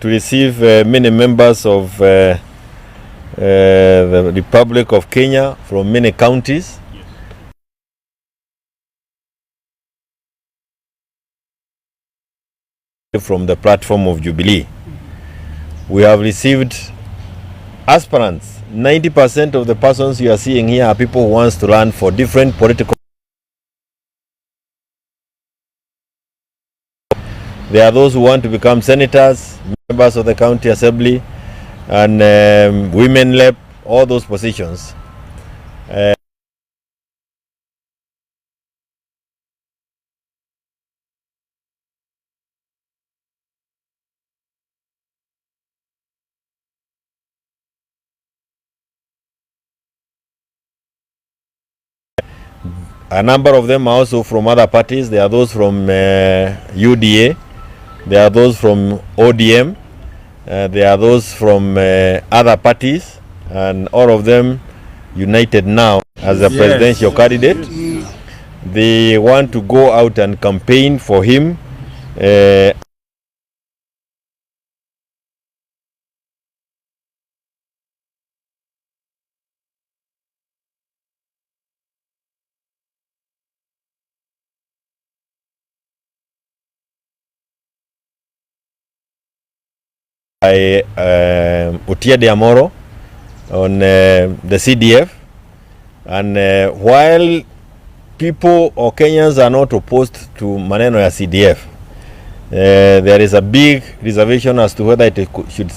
to receive many members of the Republic of Kenya from many counties. From the platform of Jubilee. We have received aspirants. 90% of the persons you are seeing here are people who want to run for different political. There are those who want to become senators, members of the county assembly, and women rep, all those positions. A number of them are also from other parties. There are those from UDA, there are those from ODM, there are those from other parties, and all of them united now as a presidential candidate. They want to go out and campaign for him. Utiede Amoro on the CDF, and while people or Kenyans are not opposed to maneno ya CDF, there is a big reservation as to whether it should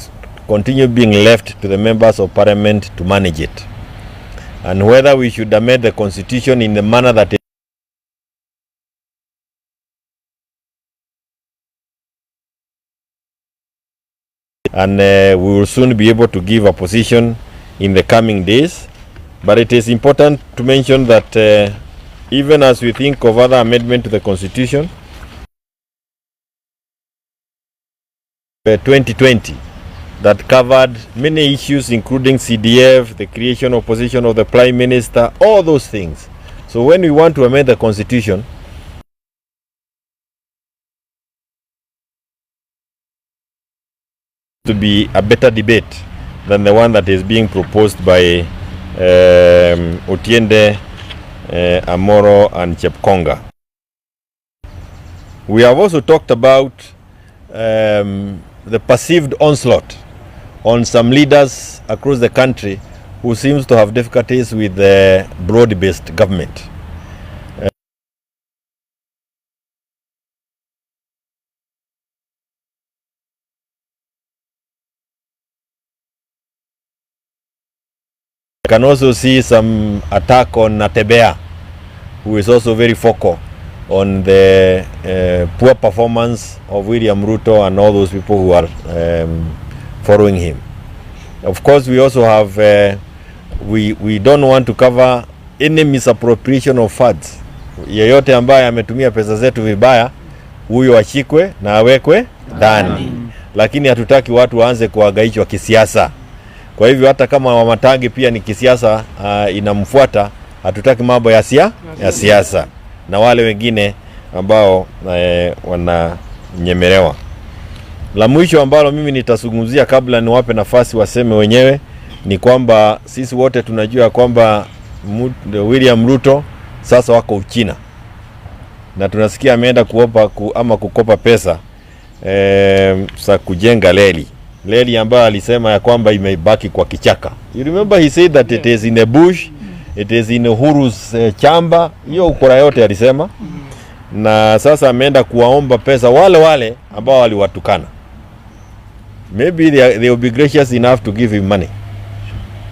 continue being left to the members of parliament to manage it, and whether we should amend the constitution in the manner that and we will soon be able to give a position in the coming days. But it is important to mention that even as we think of other amendment to the constitution, 2020 that covered many issues including CDF, the creation of position of the Prime Minister, all those things. So when we want to amend the constitution, to be a better debate than the one that is being proposed by Otiende, Amoro and Chepkonga. We have also talked about the perceived onslaught on some leaders across the country who seems to have difficulties with the broad-based government. I can also see some attack on Natebea, who is also very focal on the poor performance of William Ruto and all those people who are following him. Of course, we also have, we don't want to cover any misappropriation of funds. Yeyote ambaye ametumia pesa zetu vibaya, huyo ashikwe na awekwe ndani. Lakini hatutaki watu waanze kuhangaishwa kisiasa. Kwa hivyo hata kama Matiang'i pia ni kisiasa inamfuata, hatutaki mambo ya siasa na wale wengine ambao wananyemelewa. La mwisho ambalo mimi nitazungumzia kabla niwape nafasi waseme wenyewe ni kwamba sisi wote tunajua kwamba William Ruto sasa wako Uchina. Na tunasikia ameenda kukopa pesa za kujenga reli ambayo alisema ya kwamba imebaki kwa kichaka. You remember he said that it is in a bush, it is in Uhuru's chamba. Hiyo ukora yote alisema. Na sasa ameenda kuwaomba pesa wale ambao waliwatukana. Maybe they will be gracious enough to give him money.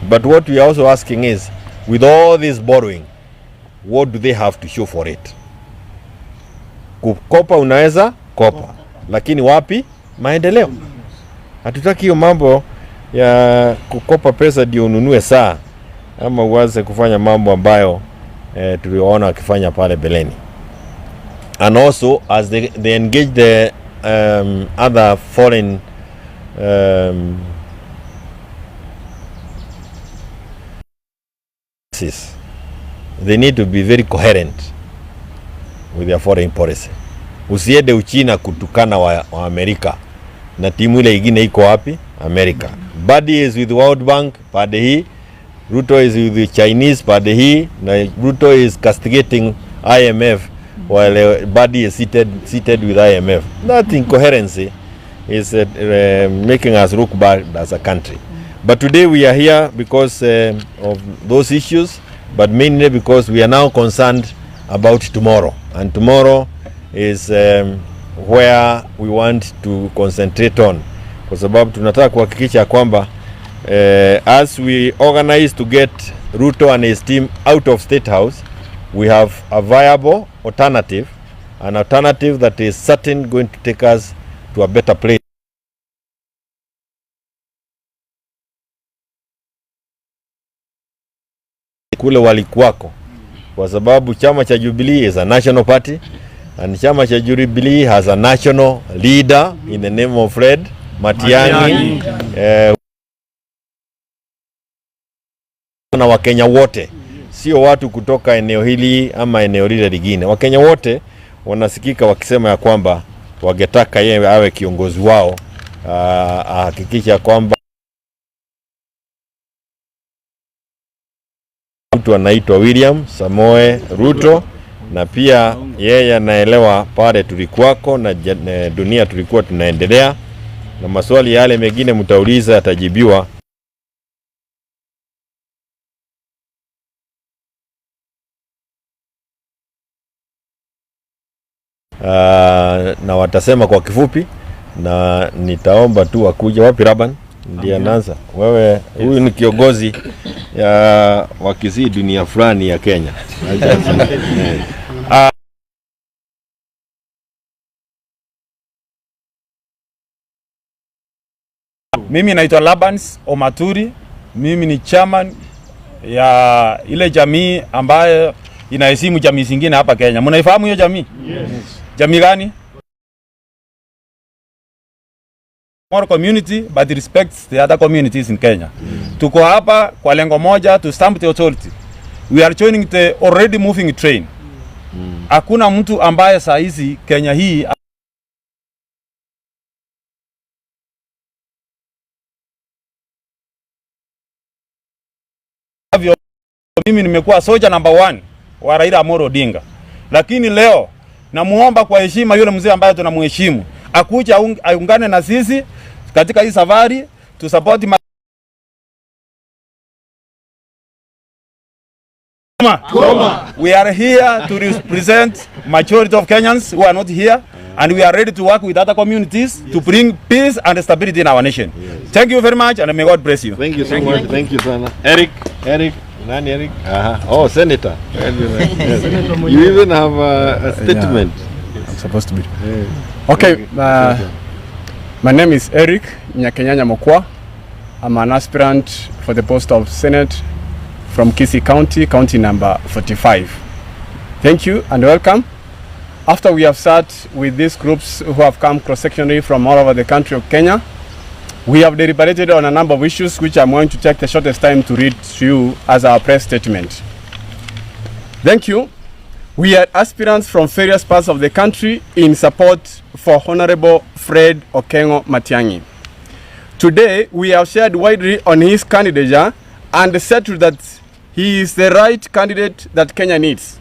But what we are also asking is, with all this borrowing, what do they have to show for it? Kukopa unaweza kopa, lakini wapi maendeleo? Hatutaki hiyo mambo ya kukopa pesa ndio ununue saa ama uanze kufanya mambo ambayo tuliona wakifanya pale beleni. And also as they engage the other foreign they need to be very coherent with their foreign policy. Usiende Uchina kutukana wa Amerika na timu ile ingine iko wapi? America. Badi is with World Bank pande hii, Ruto is with the Chinese pande hii, na Ruto is castigating IMF while Badi is seated with IMF. That incoherency is making us look bad as a country. But today we are here because of those issues, but mainly because we are now concerned about tomorrow. And tomorrow is where we want to concentrate on. Kwa sababu tunataka kuhakikisha kwamba as we organize to get Ruto and his team out of State House, we have a viable alternative, an alternative that is certain going to take us to a better place. Kule walikuwako, kwa sababu chama cha Jubilee is a national party, and chama cha Jubilee has a national leader in the name of Fred Matiang'i. Na Wakenya wote, sio watu kutoka eneo hili ama eneo lile lingine. Wakenya wote wanasikika wakisema ya kwamba wangetaka yeye awe kiongozi wao, ahakikisha kwamba mtu anaitwa William Samoe Ruto, na pia yeye anaelewa pale tulikuwako na dunia tulikuwa tunaendelea, na maswali yale mengine mtauliza yatajibiwa. Na watasema kwa kifupi, na nitaomba tu wakuja. Wapi Raban? Ndiye anaanza. Wewe, huyu ni kiongozi ya wakisi dunia fulani ya Kenya. Mimi naitwa Labans Omaturi. Mimi ni chairman ya ile jamii ambayo inaheshimu jamii zingine hapa Kenya. Mnaifahamu hiyo jamii? Yes. Jamii gani? More community but respects the other communities in Kenya. Tuko hapa kwa lengo moja, to stamp the authority. We are joining the already moving train. Hakuna mtu ambaye saa hizi Kenya hii mimi nimekuwa soja number 1 wa Raila Amolo Odinga. Lakini leo namuomba kwa heshima yule mzee ambaye tunamheshimu akuja aungane na sisi katika hii safari to support We are here to represent majority of Kenyans who are not here, and we are ready to work with other communities to bring peace and stability in our nation. Thank you very much, and may God bless you. Thank you so much. Thank you, Sana. Eric. Nani Eric? Oh, Senator. You even have a statement. Yeah, I'm supposed to be. Okay, my name is Eric Nyakenyanya Mokwa. I'm an aspirant for the post of Senate from Kisii County, county number 45. Thank you and welcome. After we have sat with these groups who have come cross-sectionally from all over the country of Kenya, we have deliberated on a number of issues which I'm going to take the shortest time to read to you as our press statement. Thank you. We are aspirants from various parts of the country in support for Honorable Fred Okengo Matiang'i. Today, we have shared widely on his candidature and settled that he is the right candidate that Kenya needs.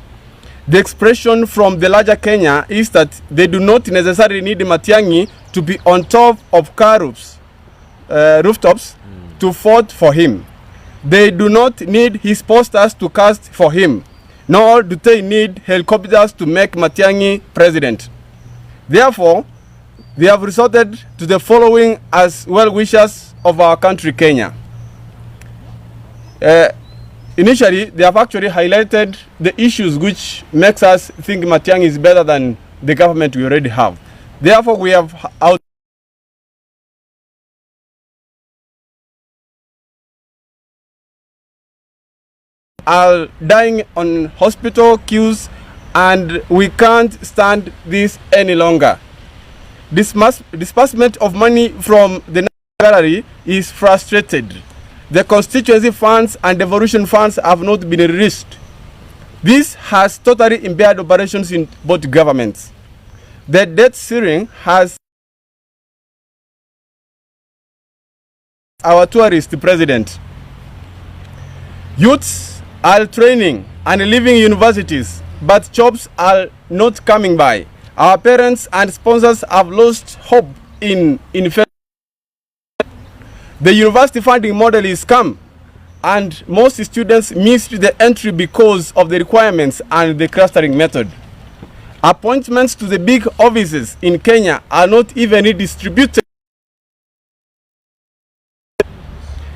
The expression from the larger Kenya is that they do not necessarily need Matiang'i to be on top of car rooftops to vote for him. They do not need his posters to cast for him, nor do they need helicopters to make Matiang'i president. Therefore, they have resorted to the following as well-wishers of our country, Kenya. Initially, they have actually highlighted the issues which makes us think Matiang'i is better than the government we already have. Therefore, we have are dying on hospital queues, and we can't stand this any longer. Disbursement of money from the gallery is frustrated. The constituency funds and devolution funds have not been released. This has totally impaired operations in both governments. The debt ceiling has our tourist president. Youths are training and leaving universities, but jobs are not coming by. Our parents and sponsors have lost hope in the university funding model is scam, and most students missed the entry because of the requirements and the clustering method. Appointments to the big offices in Kenya are not evenly distributed.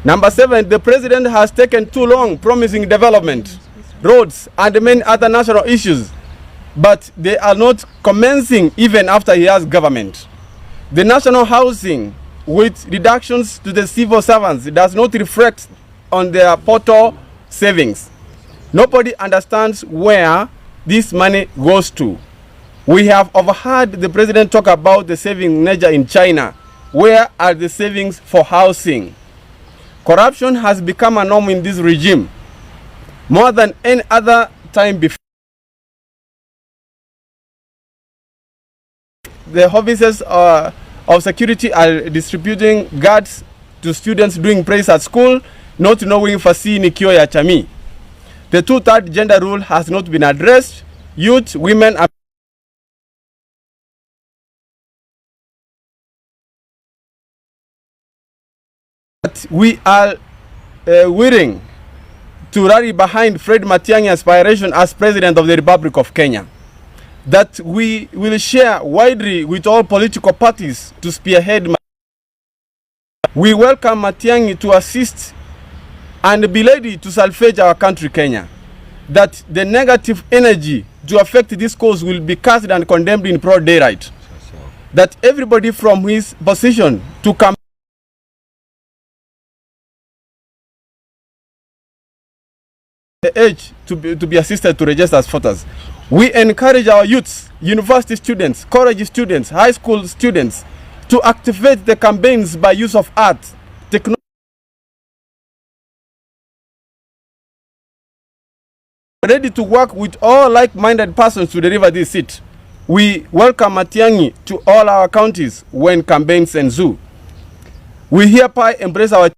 Number 7, the president has taken too long promising development, roads, and many other national issues, but they are not commencing even after he has government. The national housing with reductions to the civil servants does not reflect on their portal savings. Nobody understands where this money goes to. We have overheard the president talk about the saving nature in China. Where are the savings for housing? Corruption has become a norm in this regime more than any other time before. The officers of security are distributing guards to students doing praise at school, not knowing fasihi ni kio ya jamii. The 2/3 gender rule has not been addressed. Youth, women are we are willing to rally behind Fred Matiang'i aspiration as President of the Republic of Kenya. That we will share widely with all political parties to spearhead. We welcome Matiang'i to assist and be ready to salvage our country, Kenya. That the negative energy to affect this cause will be cast and condemned in broad daylight. That everybody from his position to come the age to be assisted to register as voters. We encourage our youths, university students, college students, high school students to activate the campaigns by use of art, technology, ready to work with all like-minded persons to deliver this seat. We welcome Matiang'i to all our counties when campaigns ensue. We hereby embrace our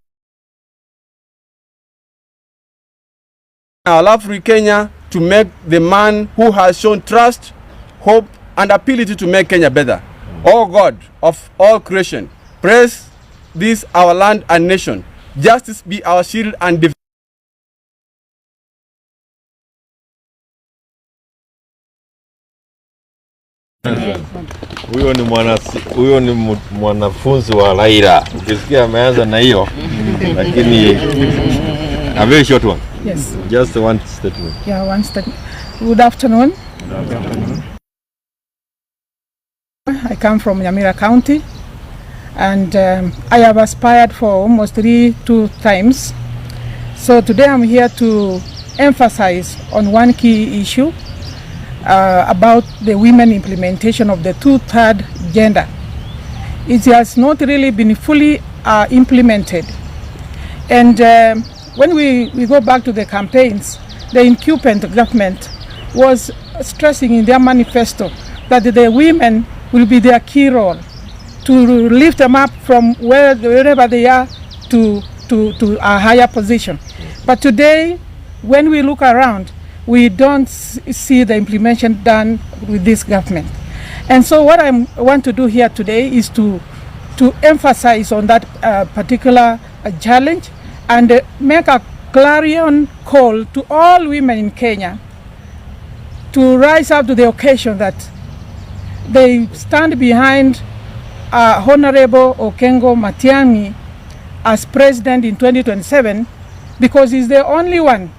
love for Kenya to make the man who has shown trust, hope, and ability to make Kenya better. Oh God of all creation, praise this our land and nation. Justice be our shield and defense. Huyo ni mwanafunzi wa Raila. Ukisikia ameanza na hiyo lakini a very short one. Yes. Just one statement. Yeah, one statement. Good afternoon. Good afternoon. I come from Nyamira County, and I have aspired for almost 2 times. So today I'm here to emphasize on one key issue about the women implementation of the 2/3 gender. It has not really been fully implemented. And when we go back to the campaigns, the incumbent government was stressing in their manifesto that the women will be their key role to lift them up from wherever they are to a higher position. But today, when we look around, we don't see the implementation done with this government. And so what I want to do here today is to emphasize on that particular challenge and make a clarion call to all women in Kenya to rise up to the occasion that they stand behind Honorable Okengo Matiang'i as president in 2027, because he's the only one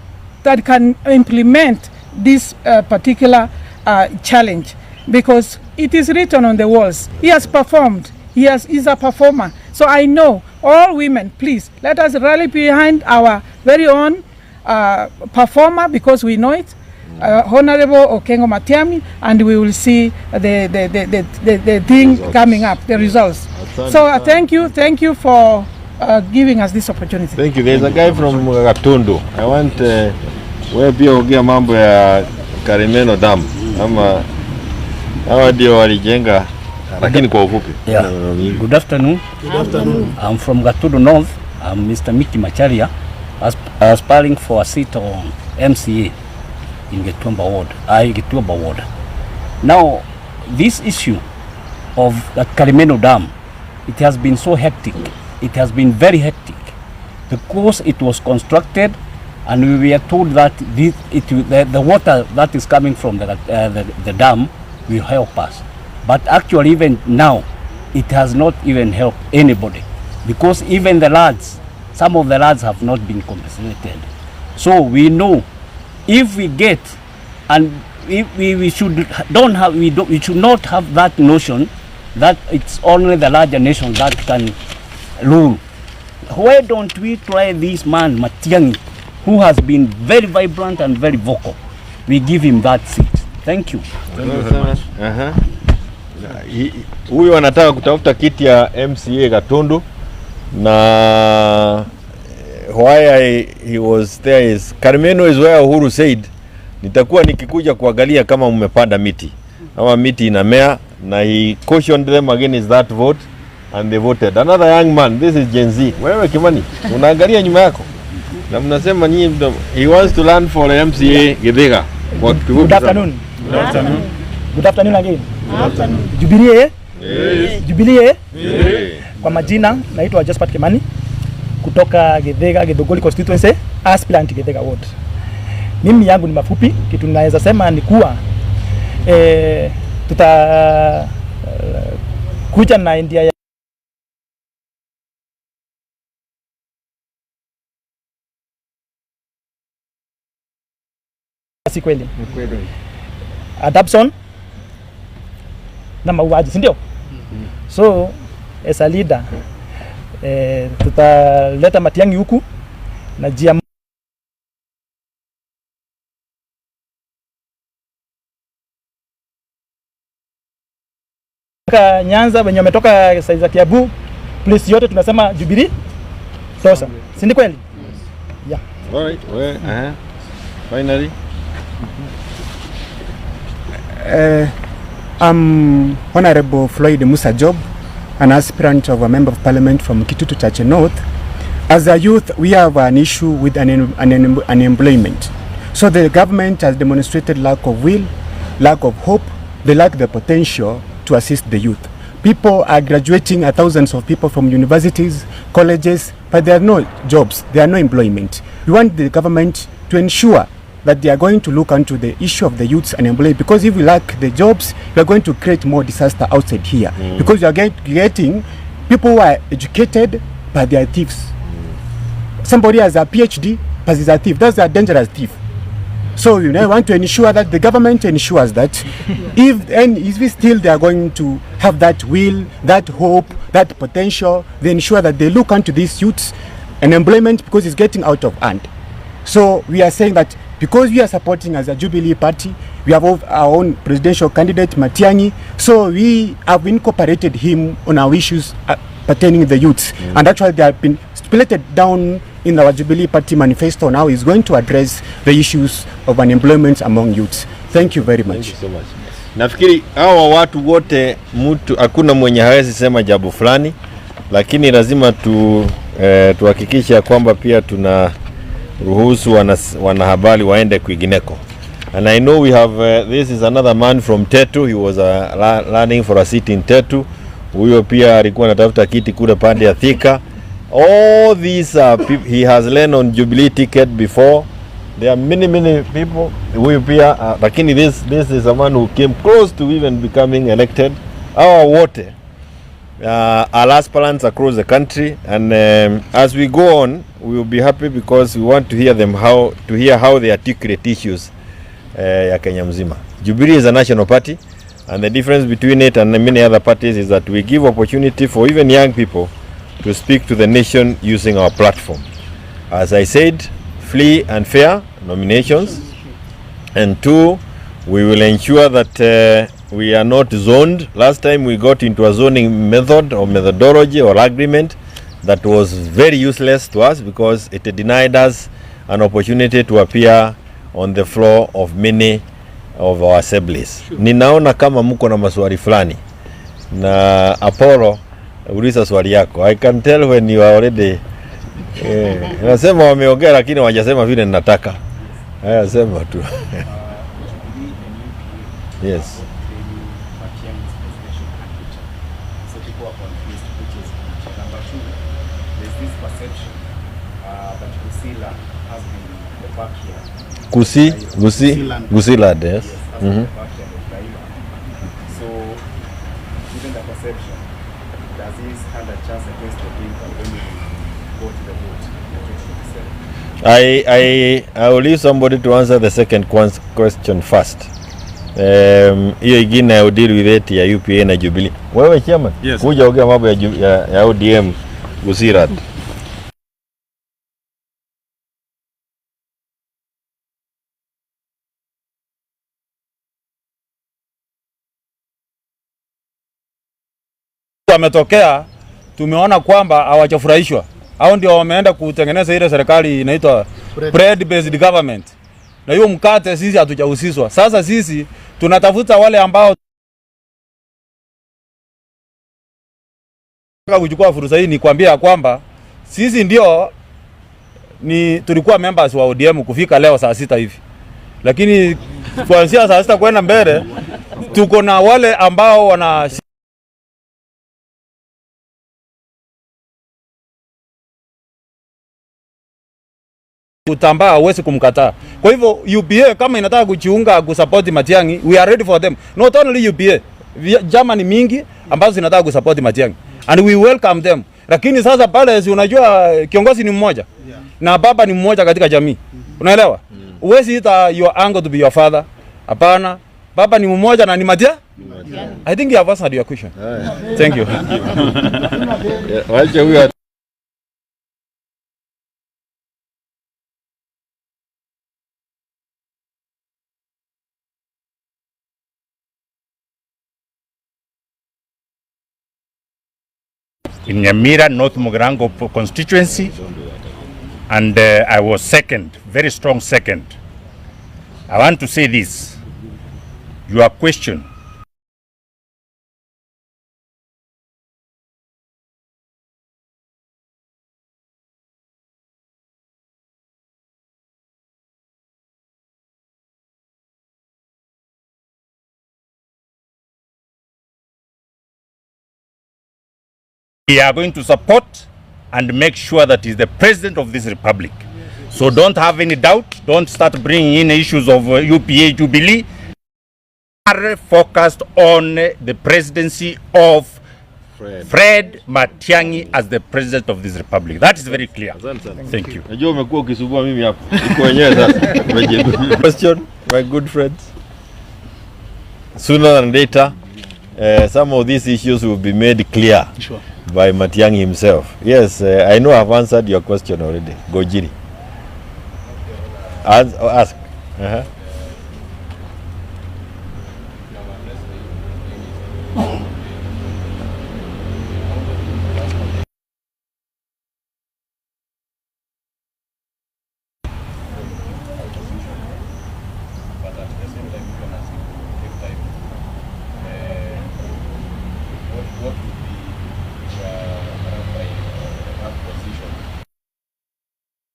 that can implement this particular challenge, because it is written on the walls. He has performed. He's a performer. So I know all women, please, let us rally behind our very own performer, because we know it, Honorable Okengo Matiang'i, and we will see the thing coming up, the results. So thank you for giving us this opportunity. Thank you. There's a guy from Gatundu. I want wewe pia ongea mambo ya Karimeno Dam ama hawa ndio walijenga, lakini kwa ufupi. Yeah. Good afternoon. Good afternoon. I'm from Gatundu North, Mr. Mickey Macharia, aspiring for a seat on MCA in Gituamba Ward. Now, this issue of the Karimeno Dam, it has been so hectic. It has been very hectic because it was constructed and we were told that the water that is coming from the dam will help us. But actually even now, it has not even helped anybody because even the lads, some of the lads have not been compensated. So we know if we get, and we should not have that notion that it's only the larger nation that can rule. Why don't we try this man Matiang'i, who has been very vibrant and very vocal? We give him that seat. Thank you. Huyu anataka kutafuta kiti ya MCA Gatundu, na why he was there is Karimeno is where Uhuru said nitakuwa nikikuja kuangalia kama mmepanda miti ama miti inamea, na he cautioned them against that vote and they voted. Another young man, this is Gen Z. Wewe Kimani, unaangalia nyuma yako na mnasema nyinyi he wants to run for MCA Githiga. Good afternoon. Good afternoon. Good afternoon again. Good afternoon. Jubilee? Yes. Jubilee? Yes. Kwa majina naitwa Josephat Kimani kutoka Githiga Githunguri constituency, aspirant Githiga ward. Mimi yangu ni mafupi, kitu ninaweza sema ni kuwa kuja na India ya si kweli. Adoption na mauaji, si ndio? So as a leader tutaleta Matiang'i huku na jia Nyanza wenye wametoka saizi za Kiambu, place yote tunasema Jubilee tosa, si ni kweli? Yeah. All right. Finally. I'm Honorable Floyd Musa Job, an aspirant of a Member of Parliament from Kitutu Chache North. As a youth, we have an issue with unemployment. So the government has demonstrated lack of will, lack of hope, they lack the potential to assist the youth. People are graduating, thousands of people from universities, colleges, but there are no jobs, there are no employment. We want the government to ensure that they are going to look into the issue of the youth's unemployment, because if we lack the jobs, we are going to create more disaster outside here. Because you are getting people who are educated, but they are thieves. Somebody has a PhD, but he's a thief. That's a dangerous thief. So you know, want to ensure that the government ensures that if still they are going to have that will, that hope, that potential, they ensure that they look into these youths and employment, because it's getting out of hand. So we are saying that because we are supporting as a Jubilee Party, we have our own presidential candidate Matiang'i, so we have incorporated him on our issues pertaining the youths, and actually they have been stipulated down in our Jubilee Party manifesto. Now is going to address the issues of unemployment among youths. Thank you very much. Thank you so much. Nafikiri hawa watu wote, mtu hakuna mwenye hawezi sema jambo fulani, lakini lazima tuhakikisha kwamba pia tuna ruhusu wanahabari waende kwingineko. And I know we have this is another man from Tetu. He was running for a seat in Tetu. Huyo pia alikuwa anatafuta kiti kule pande ya Thika. All these people, he has learned on Jubilee ticket before. There are many people. Huyo pia lakini this is a man who came close to even becoming elected. Our wote are aspirants across the country, and as we go on, we will be happy because we want to hear them how they articulate issues ya Kenya mzima. Jubilee is a national party, and the difference between it and many other parties is that we give opportunity for even young people to speak to the nation using our platform. As I said, free and fair nominations, and two, we will ensure that we are not zoned. Last time we got into a zoning method or methodology or agreement that was very useless to us because it denied us an opportunity to appear on the floor of many of our assemblies. Ninaona kama mko na maswali fulani na Apollo, uliza swali yako. I can tell when you are already Nasema wameongea lakini hawajasema vile ninataka. Haya, sema tu. Yes. Gusiland, yes. Mm-hmm. So, given the perception, does this stand a chance against the bill when you go to the vote in 2027? I will leave somebody to answer the second question first. Hiyo ingine I will deal with it ya UPA na Jubilee. Wewe chairman, Yes. Kuja ongea mambo ya ODM Gusiland. Wametokea, tumeona kwamba hawajafurahishwa. Hao ndio wameenda kutengeneza ile serikali inaitwa bread based government. Na hiyo mkate sisi hatujahusishwa. Sasa sisi tunatafuta wale ambao kuchukua fursa hii ni kuambia kwamba sisi ndio tulikuwa members wa ODM kufika leo saa 6 hivi. Lakini kuanzia saa 6 kwenda mbele tuko na wale ambao wana kutambaa, hauwezi kumkataa. Kwa hivyo UPA kama inataka kujiunga kusupport Matiang'i, we are ready for them. Not only UPA, Germany mingi ambazo zinataka kusupport Matiang'i and we welcome them. Lakini sasa pale si unajua kiongozi ni mmoja na baba ni mmoja katika jamii. Unaelewa? Huwezi ita your uncle to be your father. Hapana. Baba ni mmoja na ni Matiang'i. I think you have answered your question. Thank you. Wacha huyo in Nyamira, North Mugirango constituency, and I was second, very strong second. I want to say this, your question, we are going to support and make sure that he's the president of this republic. So don't have any doubt. Don't start bringing in issues of UPA Jubilee. Are focused on the presidency of Fred Matiang'i as the president of this republic. That is very clear. Thank you. Najua umekuwa ukisumbua mimi hapa. Iko wenyewe sasa. Question, my good friends. Sooner than later, some of these issues will be made clear by Matiang'i himself. Yes, I know I've answered your question already. Gojiri. Ask.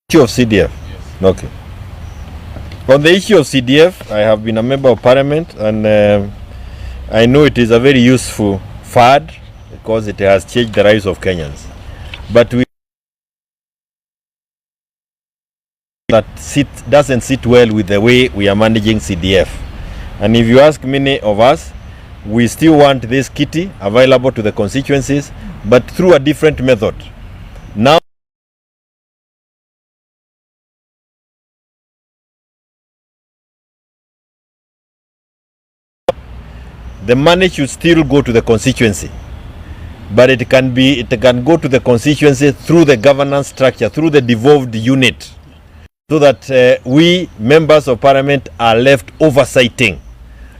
Issue of CDF. Okay. On the issue of CDF, I have been a member of parliament and I know it is a very useful fad because it has changed the lives of Kenyans. But doesn't sit well with the way we are managing CDF. And if you ask many of us, we still want this kitty available to the constituencies, but through a different method. Now, the money should still go to the constituency, but it can go to the constituency through the governance structure, through the devolved unit, so that we members of parliament are left oversighting.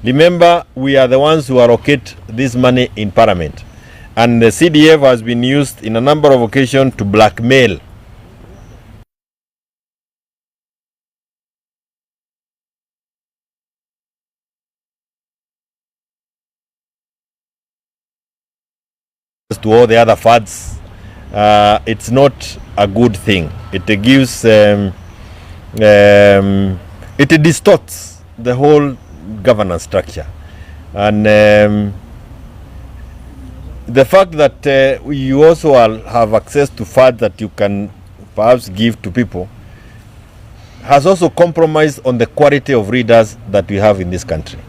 Remember, we are the ones who allocate this money in parliament, and the CDF has been used in a number of occasions to blackmail to all the other fads it's not a good thing. It gives, it distorts the whole governance structure. And the fact that you also have access to funds that you can perhaps give to people has also compromised on the quality of readers that we have in this country.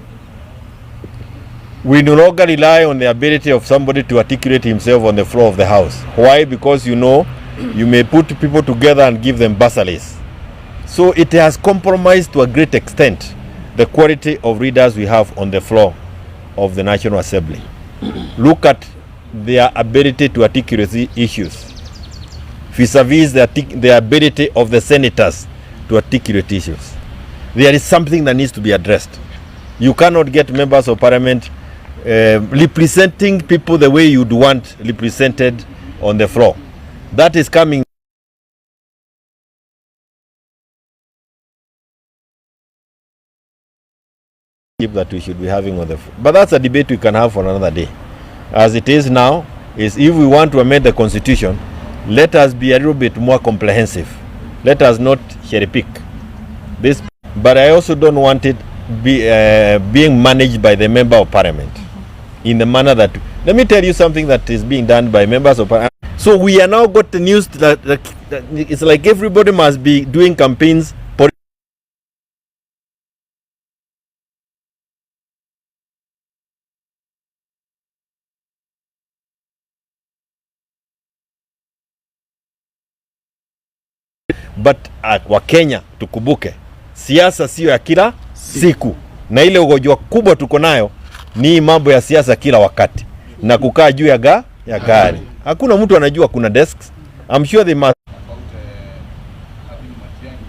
We no longer rely on the ability of somebody to articulate himself on the floor of the House. Why? Because you know, you may put people together and give them bursaries. So it has compromised to a great extent the quality of readers we have on the floor of the National Assembly. Look at their ability to articulate the issues vis-a-vis the ability of the senators to articulate issues. There is something that needs to be addressed. You cannot get members of parliament representing people the way you'd want represented on the floor. That is coming that we should be having on the floor. But that's a debate we can have for another day. As it is now, is if we want to amend the constitution, let us be a little bit more comprehensive. Let us not cherry pick this. But I also don't want it being managed by the member of parliament in the manner that, let me tell you something that is being done by members of parliament. So we are now got the news that it's like everybody must be doing campaigns. But Wakenya tukumbuke, siasa sio ya kila siku, na ile ugonjwa kubwa tuko nayo ni mambo ya siasa kila wakati na kukaa juu ya gari. Hakuna mtu anajua kuna desks. I'm sure they must. About having Matiang'i